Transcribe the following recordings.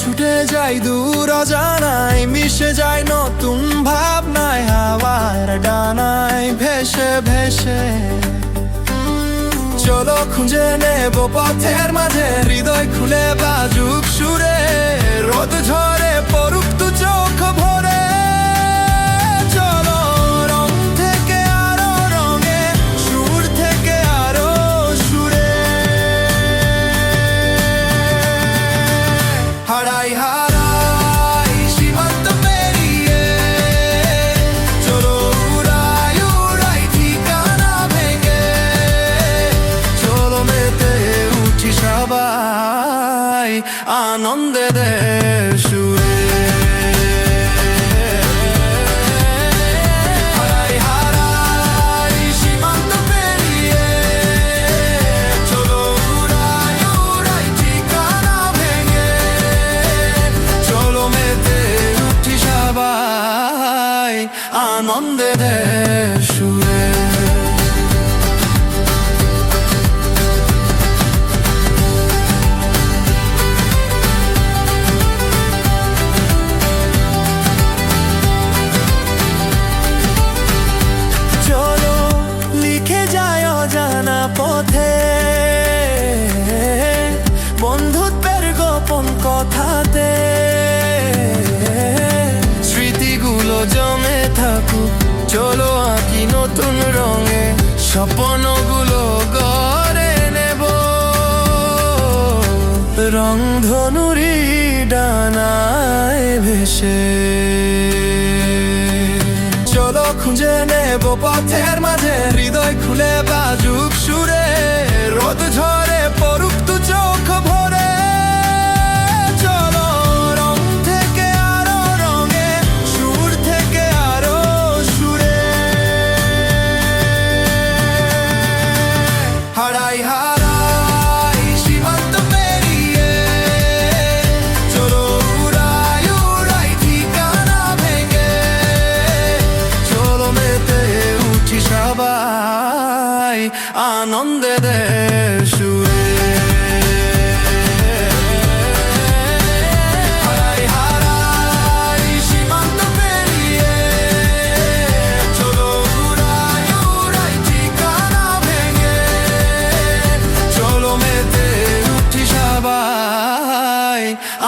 ছুটে যাই দূর অজানায়, মিশে যায় নতুন ভাবনায়, হাওয়ার ডানায় ভেসে ভেসে। চলো খুঁজে নেব পথের মাঝে, হৃদয় খুলে বাজুক সুরে, রোদ ঝরে পড়ুক দু চোখ ভরে। চলো রং থেকে আরো রঙে, সুর থেকে আরো সুরে, হারাই হারাই সীমান্ত পেরিয়ে। চলো উড়াই উড়াই ঠিকানা ভেঙে, চলো মেতে উঠি সবাই আনন্দে দের সুরে। হারাই হারাই সীমান্ত পেরিয়ে, চলো উড়াই উড়াই ঠিকানা ভেঙে, চলো মেতে উঠি সবাই আনন্দে দের সুরে। পথে বন্ধুত্বের গোপন কথাতে, স্মৃতিগুলো জমে থাকুক, চলো আঁকি নতুন রঙে, স্বপ্নগুলো গড়ে নেব রংধনুরি ডানায় ভেসে। চলো খুঁজে নেব পথের মাঝে, হৃদয় খুলে বাজুক সুরে, রোদ ঝরে পড়ুক দু চোখ ভরে। চলো রং থেকে আরো রঙে, সুর থেকে আরো সুরে, হারাই হারাই সীমান্ত পেরিয়ে। চলো উড়াই উড়াই ঠিকানা ভেঙে, চলো মেতে উঠি সবাই আনন্দে দের সুরে। হারাই হারাই সীমান্ত পেরিয়ে, চলো উড়াই উড়াই ঠিকানা ভেঙে, চলো মেতে উঠি সবাই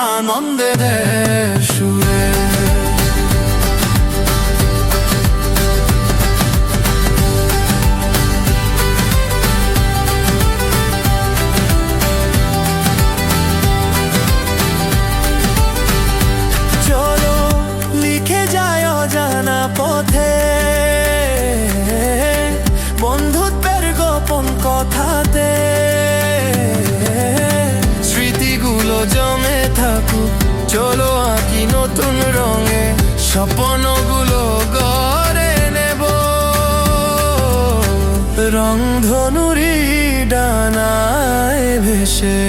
আনন্দে দের সুরে। পথে বন্ধুত্বের গোপন কথাতে, স্মৃতিগুলো জমে থাকুক, চলো আঁকি নতুন রঙে, স্বপ্নগুলো গড়ে নেব রংধনুরি ডানায় ভেসে।